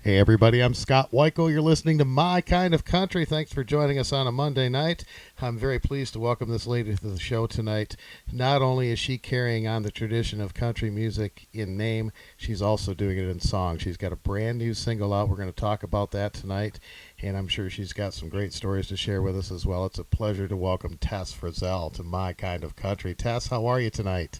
Hey everybody, I'm Scott Wikle. You're listening to My Kind of Country. Thanks for joining us on a Monday night. I'm very pleased to welcome this lady to the show tonight. Not only is she carrying on the tradition of country music in name, she's also doing it in song. She's got a brand new single out. We're going to talk about that tonight, and I'm sure she's got some great stories to share with us as well. It's a pleasure to welcome Tess Frizzell to My Kind of Country. Tess, how are you tonight?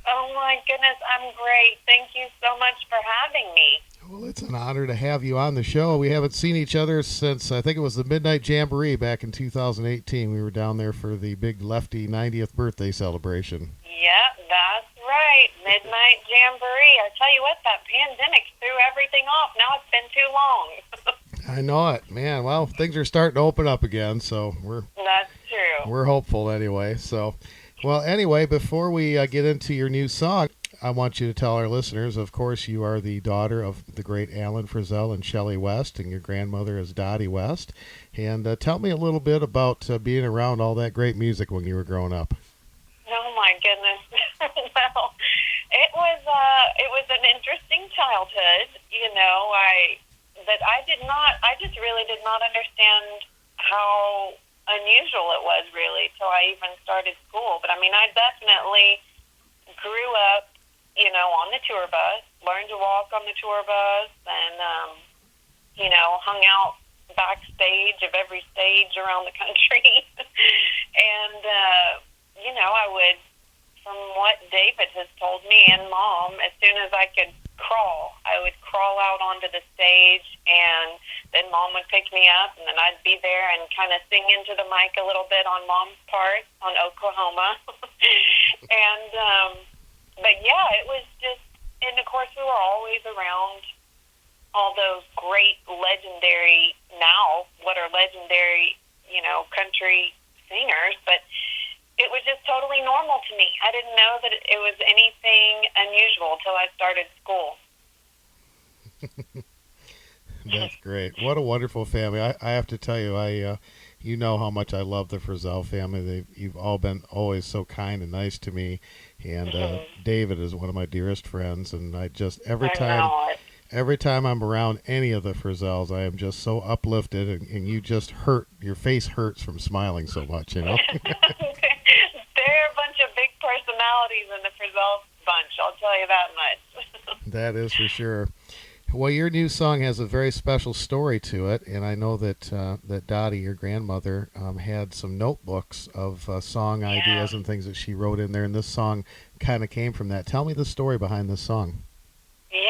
Oh my goodness, I'm great. Thank you so much for having me. Well, it's an honor to have you on the show. We haven't seen each other since, I think it was the Midnight Jamboree back in 2018. We were down there for the big Lefty 90th birthday celebration. Yep, that's right. Midnight Jamboree. I tell you what, that pandemic threw everything off. Now it's been too long. I know it, man. Well, things are starting to open up again, so That's true. we're hopeful anyway. So, well, anyway, before we get into your new song, I want you to tell our listeners, of course, you are the daughter of the great Alan Frizzell and Shelly West, and your grandmother is Dottie West. And tell me a little bit about being around all that great music when you were growing up. Oh my goodness. Well, it was an interesting childhood. I just really did not understand how unusual it was really till I even started school. But I mean, I definitely grew up, on the tour bus, learned to walk on the tour bus, and, hung out backstage of every stage around the country. And, I would, from what David has told me and Mom, as soon as I could crawl, I would crawl out onto the stage, and then Mom would pick me up, and then I'd be there and kind of sing into the mic a little bit on Mom's part on Oklahoma. And, but yeah, it was just, and of course we were always around all those great legendary, now what are legendary, country singers, but it was just totally normal to me. I didn't know that it was anything unusual till I started school. That's great. What a wonderful family. I have to tell you, you know how much I love the Frizzell family. You've all been always so kind and nice to me. And David is one of my dearest friends. And I just, every time I'm around any of the Frizzells, I am just so uplifted. And you just hurt, your face hurts from smiling so much, They're a bunch of big personalities in the Frizzell bunch, I'll tell you that much. That is for sure. Well, your new song has a very special story to it, and I know that that Dottie, your grandmother, had some notebooks of song ideas and things that she wrote in there, and this song kind of came from that. Tell me the story behind this song. Yeah,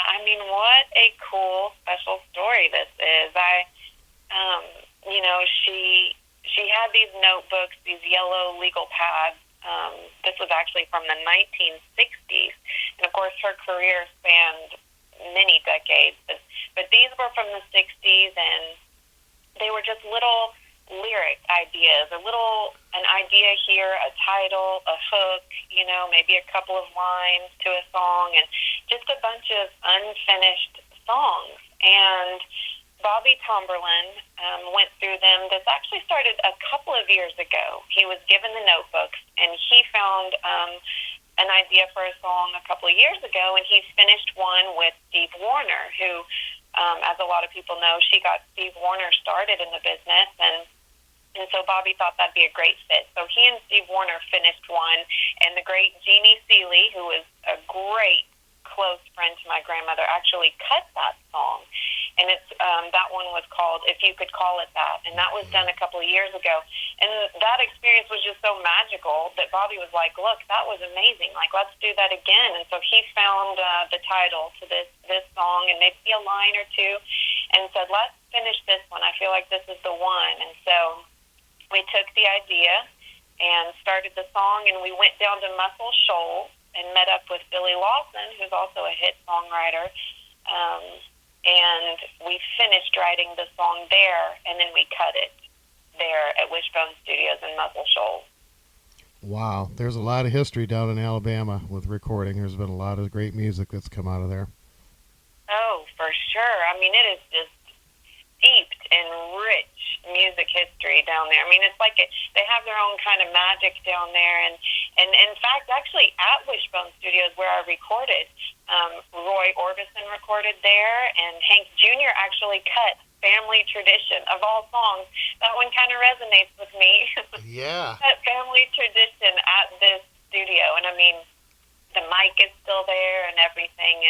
I mean, what a cool, special story this is. She had these notebooks, these yellow legal pads. This was actually from the 1960s, and of course her career spanned many decades, but these were from the 60s, and they were just little lyric ideas, an idea here, a title, a hook, maybe a couple of lines to a song, and just a bunch of unfinished songs. And Bobby Tomberlin went through them. This actually started a couple of years ago. He was given the notebooks, and he found an idea for a song a couple of years ago, and he's finished one with Steve Wariner, who, as a lot of people know, she got Steve Wariner started in the business, and so Bobby thought that'd be a great fit. So he and Steve Wariner finished one, and the great Jeannie Seeley, who was a great close friend to my grandmother, actually cut that song, and it's that one was called If You Could Call It That, and that was done a couple of years ago. And that experience was just so magical that Bobby was like, look, that was amazing, like, let's do that again. And so he found the title to this song and maybe a line or two and said, let's finish this one, I feel like this is the one. And so we took the idea and started the song, and we went down to Muscle Shoals and met up with Billy Lawson, who's also a hit songwriter, and we finished writing the song there, and then we cut it there at Wishbone Studios in Muscle Shoals. Wow, there's a lot of history down in Alabama with recording. There's been a lot of great music that's come out of there. Oh, for sure. I mean, it is just steeped in rich music history down there. I mean, it's like they have their own kind of magic down there. And in fact, actually at Wishbone Studios where I recorded, Roy Orbison recorded there, and Hank Jr. actually cut Family Tradition. Of all songs, that one kind of resonates with me. Yeah. Cut Family Tradition at this studio. And I mean, the mic is still there and everything.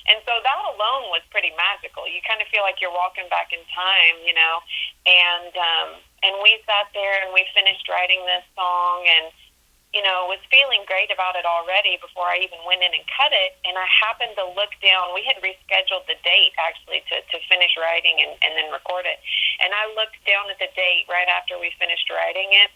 And so that alone was pretty magical. You kind of feel like you're walking back in time, you know. And we sat there and we finished writing this song, and you know, was feeling great about it already before I even went in and cut it. And I happened to look down. We had rescheduled the date, actually, to finish writing and then record it. And I looked down at the date right after we finished writing it,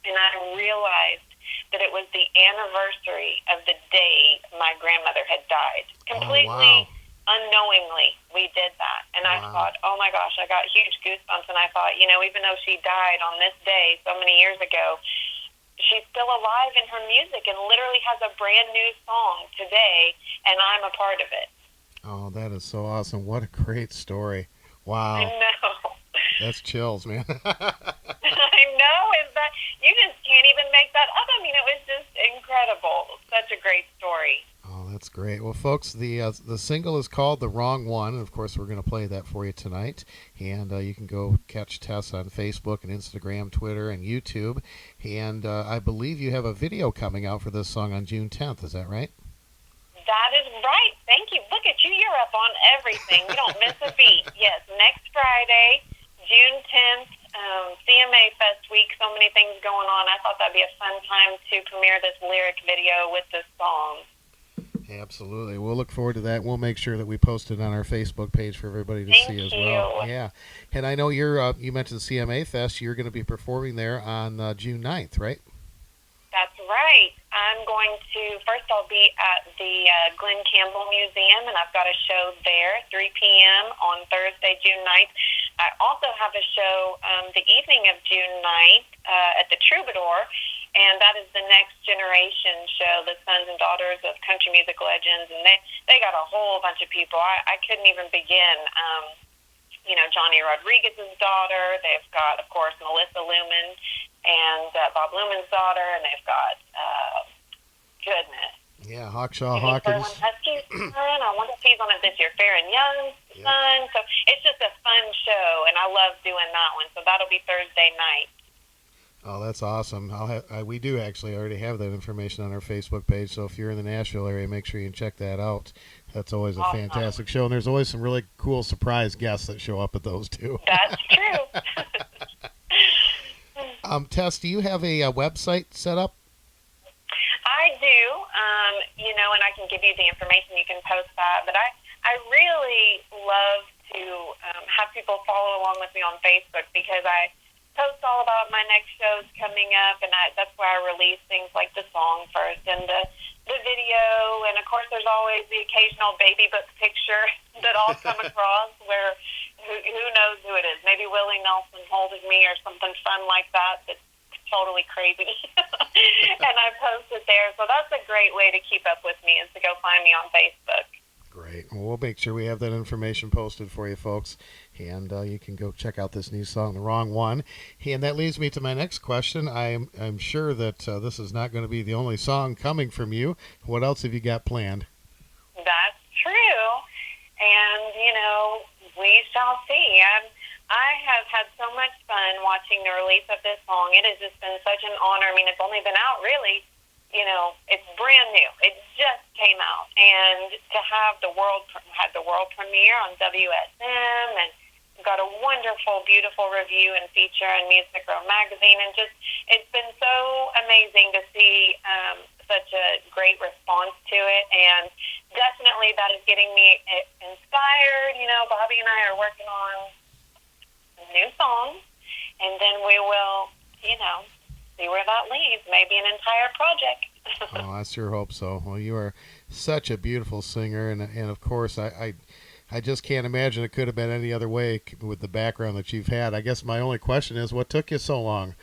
and I realized that it was the anniversary of the day my grandmother had died. Completely unknowingly, we did that. And I thought, oh my gosh, I got huge goosebumps. And I thought, you know, even though she died on this day so many years ago, she's still alive in her music and literally has a brand new song today, and I'm a part of it. Oh, that is so awesome. What a great story. Wow. I know. That's chills, man. I know. Is that you just can't even make that up. I mean, it was just incredible. Such a great story. Oh, that's great. Well, folks, the single is called "The Wrong One," and of course, we're going to play that for you tonight. And you can go catch Tess on Facebook and Instagram, Twitter, and YouTube. And I believe you have a video coming out for this song on June 10th. Is that right? That is right. Thank you. Look at you. You're up on everything. You don't miss a beat. Yes, next Friday, June 10th, CMA Fest week. So many things going on. I thought that'd be a fun time to premiere this lyric video with this song. Absolutely. We'll look forward to that. We'll make sure that we post it on our Facebook page for everybody to see as well. Yeah. And I know you mentioned CMA Fest. You're going to be performing there on June 9th, right? That's right. I'm going to, first I'll be at the Glenn Campbell Museum, and I've got a show there, 3 p.m. on Thursday, June 9th. I also have a show the evening of June 9th at the Troubadour, and that is the Next Generation show, the sons and daughters of country music legends, and they got a whole bunch of people. I couldn't even begin. You know, Johnny Rodriguez's daughter. They've got, of course, Melissa Lumen and Bob Lumen's daughter, and they've got, goodness. Yeah, Hawkshaw Hawkins. Husky's son. I wonder if he's on it this year. Farron Young's son. So it's just a fun show, and I love doing that one. So that'll be Thursday night. Oh, that's awesome. We do actually already have that information on our Facebook page, so if you're in the Nashville area, make sure you can check that out. That's always a fantastic show, and there's always some really cool surprise guests that show up at those, too. That's true. Tess, do you have a website set up? I do, you know, and I can give you the information. You can post that. But I really love to have people follow along with me on Facebook, because I post all about my next shows coming up, and that's where I release things like the song first and the video, and of course there's always the occasional baby book picture that I'll come across where who knows who it is. Maybe Willie Nelson holding me or something fun like that that's totally crazy. And I post it there. So that's a great way to keep up with me, is to go find me on Facebook. Great. Well, we'll make sure we have that information posted for you folks, and you can go check out this new song, The Wrong One. And that leads me to my next question. I'm sure that this is not going to be the only song coming from you. What else have you got planned? That's true. And, you know, we shall see. I have had so much fun watching the release of this song. It has just been such an honor. I mean, it's only been out really, you know, it's brand new. It just came out, and to have the world premiere on WSM, and got a wonderful, beautiful review and feature in Music Row magazine, and just it's been so amazing to see such a great response to it, and definitely that is getting me inspired. You know, Bobby and I are working on new songs, and then we will, you know, see where that leads. Maybe an entire project. Oh, I sure hope so. Well, you are such a beautiful singer, and of course, I just can't imagine it could have been any other way with the background that you've had. I guess my only question is, what took you so long?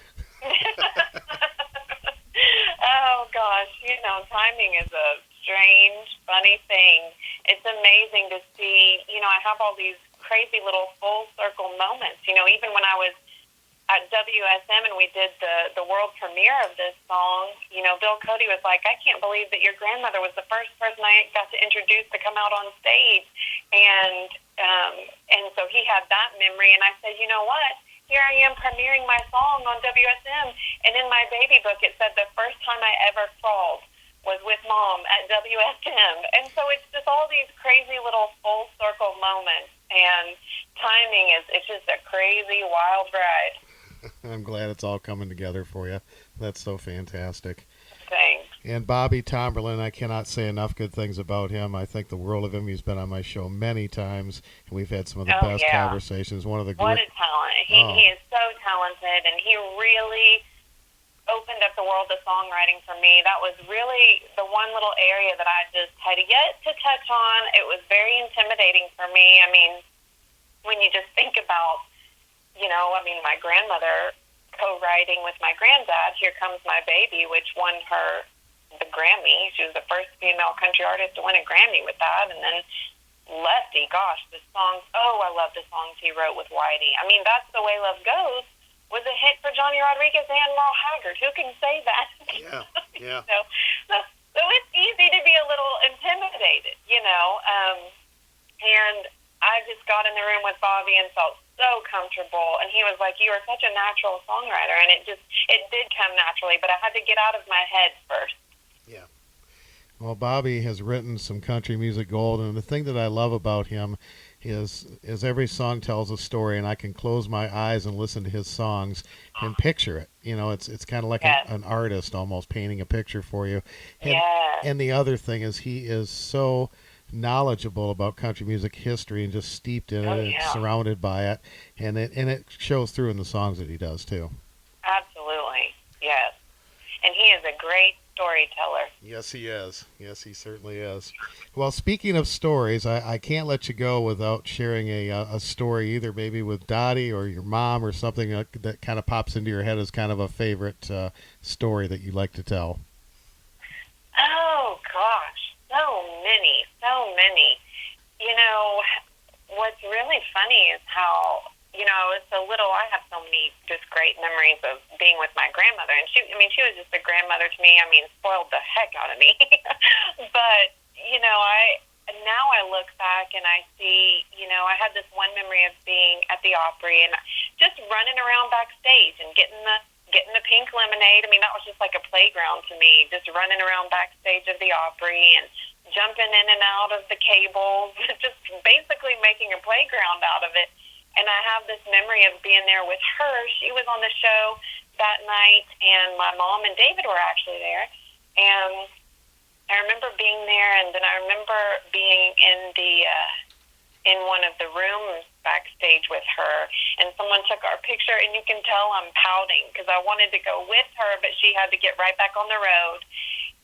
Oh, gosh. You know, timing is a strange, funny thing. It's amazing to see, you know, I have all these crazy little full circle moments. You know, even when I was at WSM and we did the world premiere of this song, you know, Bill Cody was like, I can't believe that your grandmother was the first person I got to introduce to come out on stage. And so he had that memory. And I said, you know what? Here I am premiering my song on WSM. And in my baby book, it said the first time I ever crawled was with Mom at WSM. And so it's just all these crazy little full circle moments. And timing it's just a crazy, wild ride. I'm glad it's all coming together for you. That's so fantastic. Thanks. And Bobby Tomberlin, I cannot say enough good things about him. I think the world of him. He's been on my show many times, and we've had some of the best conversations. What a talent. He is so talented, and he really opened up the world of songwriting for me. That was really the one little area that I just had yet to touch on. It was very intimidating for me. I mean, when you just think about, you know, I mean, my grandmother co-writing with my granddad, Here Comes My Baby, which won her the Grammy. She was the first female country artist to win a Grammy with that. And then Lefty, gosh, the song, I love the songs he wrote with Whitey. I mean, That's the Way Love Goes was a hit for Johnny Rodriguez and Merle Haggard. Who can say that? Yeah. So it's easy to be a little intimidated, you know. And I just got in the room with Bobby and felt so comfortable, and he was like, you are such a natural songwriter, and it did come naturally, but I had to get out of my head first. Yeah. Well, Bobby has written some country music gold, and the thing that I love about him is every song tells a story, and I can close my eyes and listen to his songs and picture it. You know, it's kind of like an artist almost painting a picture for you. And the other thing is he is so knowledgeable about country music history and just steeped in it and surrounded by it, and it shows through in the songs that he does too. Absolutely, yes. And he is a great storyteller. Yes, he is. Yes, he certainly is. Well, speaking of stories, I can't let you go without sharing a story, either maybe with Dottie or your mom or something that kind of pops into your head as kind of a favorite story that you like to tell. Oh, gosh. So many. You know, what's really funny is how, you know, I was so little, I have so many just great memories of being with my grandmother. And she was just a grandmother to me. I mean, spoiled the heck out of me. But, you know, now I look back and I see, you know, I had this one memory of being at the Opry and just running around backstage and getting the pink lemonade. I mean, that was just like a playground to me, just running around backstage of the Opry and jumping in and out of the cables, just basically making a playground out of it. And I have this memory of being there with her. She was on the show that night, and my mom and David were actually there. And I remember being there, and then I remember being in one of the rooms backstage with her, and someone took our picture, and you can tell I'm pouting because I wanted to go with her, but she had to get right back on the road.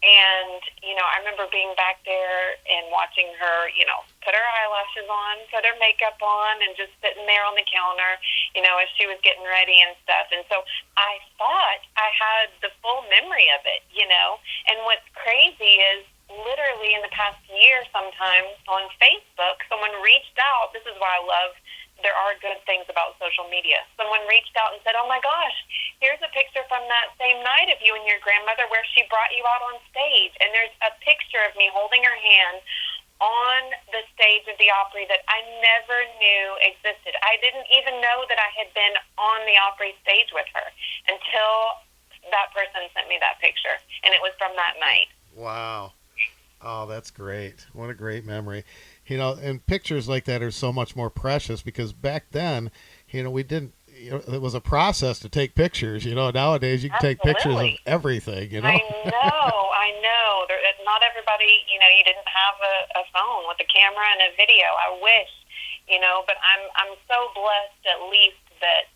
And, you know, I remember being back there and watching her, you know, put her eyelashes on, put her makeup on, and just sitting there on the counter, you know, as she was getting ready and stuff. And so I thought I had the full memory of it, you know. And what's crazy is literally in the past year sometime on Facebook, someone reached out. This is why I love there are good things about social media. Someone reached out and said, oh my gosh, here's a picture from that same night of you and your grandmother where she brought you out on stage. And there's a picture of me holding her hand on the stage of the Opry that I never knew existed. I didn't even know that I had been on the Opry stage with her until that person sent me that picture. And it was from that night. Wow. Oh, that's great. What a great memory. You know, and pictures like that are so much more precious because back then, you know, it was a process to take pictures. You know, nowadays you can take pictures of everything, you know. I know. Not everybody, you know, you didn't have a phone with a camera and a video. I wish, you know, but I'm so blessed at least that,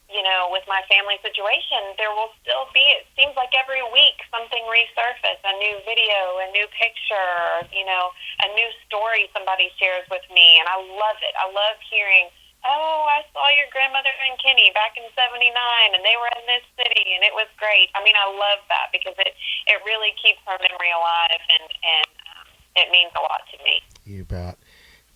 you know, with my family situation, there will still be, it seems like every week something resurfaces, a new video, a new picture, you know, a new story somebody shares with me, and I love it. I love hearing, oh, I saw your grandmother and Kenny back in '79, and they were in this city, and it was great. I mean, I love that because it really keeps our memory alive, and it means a lot to me. You bet.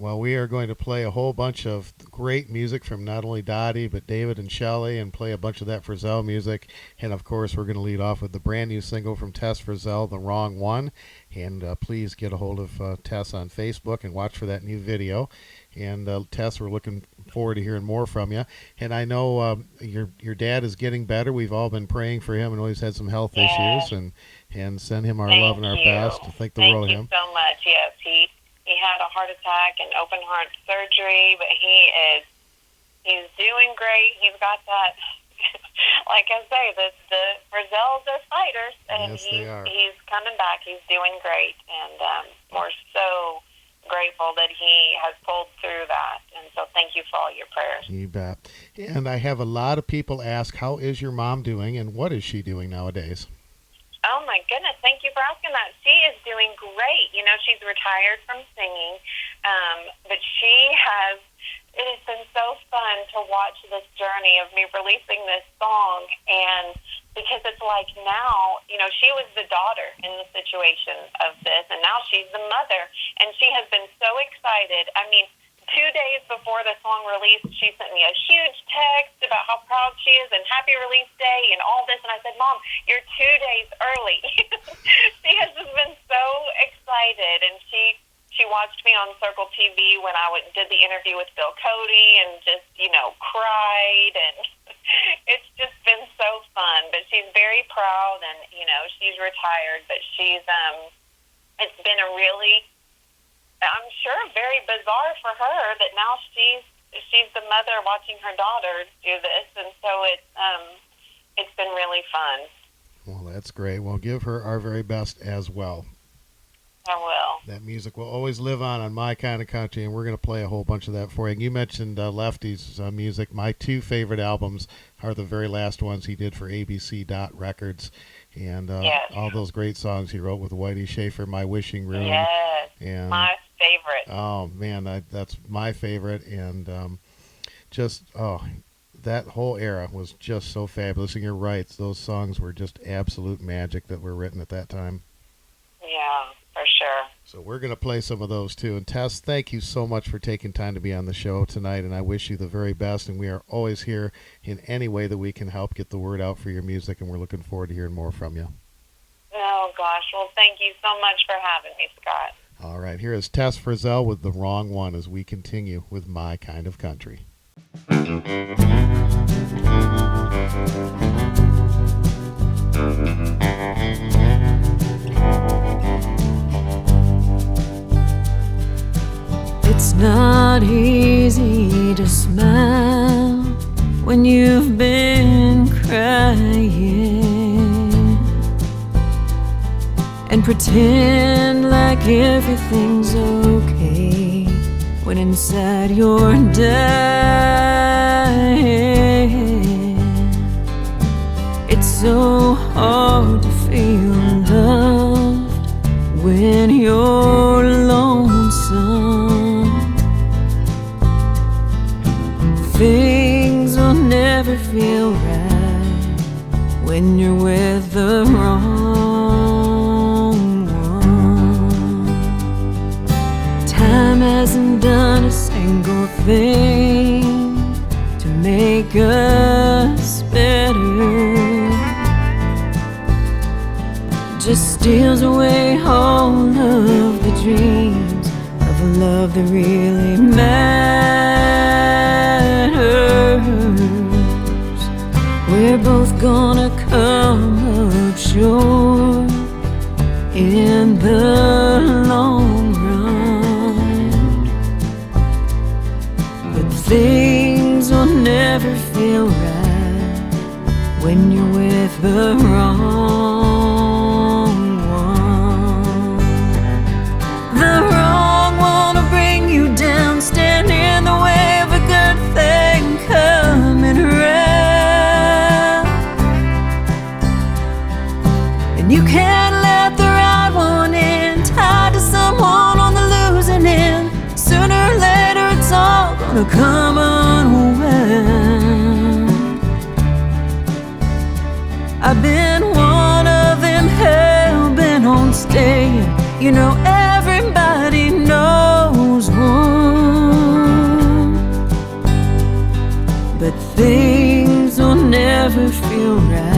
Well, we are going to play a whole bunch of great music from not only Dottie, but David and Shelly, and play a bunch of that Frizzell music. And, of course, we're going to lead off with the brand new single from Tess Frizzell, The Wrong One. And please get a hold of Tess on Facebook and watch for that new video. And, Tess, we're looking forward to hearing more from you. And I know your dad is getting better. We've all been praying for him. I know he's had some health issues, and send him our love and our best. Think the world of him. Thank you so much. Yes, he had a heart attack and open heart surgery, but he's doing great. He's got that, like I say, the Frizzells are fighters, and yes, they are. He's coming back. He's doing great, and we're so grateful that he has pulled through that. And so thank you for all your prayers. You bet. And I have a lot of people ask, how is your mom doing, and what is she doing nowadays? Oh, my goodness. Thank you for asking that. She is doing great. You know, she's retired from singing, but it has been so fun to watch this journey of me releasing this song, and because it's like now, you know, she was the daughter in the situation of this, and now she's the mother, and she has been so excited. I mean, 2 days before the song released, she sent me a huge text about how proud she is and happy release day and all this. And I said, Mom, you're 2 days early. She has just been so excited. And she watched me on Circle TV when I did the interview with Bill Cody and just, you know, cried. And it's just been so fun. But she's very proud, and, you know, she's retired. But it's been a really, I'm sure, very bizarre for her that now she's the mother watching her daughter do this, and so it's been really fun. Well, that's great. Well, give her our very best as well. I will. That music will always live on My Kind of Country, and we're going to play a whole bunch of that for you. And you mentioned Lefty's music. My two favorite albums are the very last ones he did for ABC Records. And all those great songs he wrote with Whitey Schaefer, My Wishing Room. Yes, and my favorite. Oh, man, that's my favorite. And that whole era was just so fabulous. And you're right, those songs were just absolute magic that were written at that time. Yeah, for sure. So we're going to play some of those, too. And Tess, thank you so much for taking time to be on the show tonight, and I wish you the very best. And we are always here in any way that we can help get the word out for your music, and we're looking forward to hearing more from you. Oh, gosh. Well, thank you so much for having me, Scott. All right, here is Tess Frizzell with The Wrong One as we continue with My Kind of Country. It's not easy to smile when you've been crying and pretend like everything's okay when inside you're dying. It's so hard to feel loved when you're lonesome. Things will never feel right when you're with the wrong one. Time hasn't done a single thing to make us better. Just steals away all of the dreams of a love that really matters. We're both gonna come up short in the long run, but things will never feel right when you're with the wrong one. The wrong one will bring you down, stand in the way of a good thing coming around. And you can't let the right one in, tied to someone on the losing end. Sooner or later it's all gonna come unwound. I've been one of them hell-bent on staying. You know everybody knows one. feel right.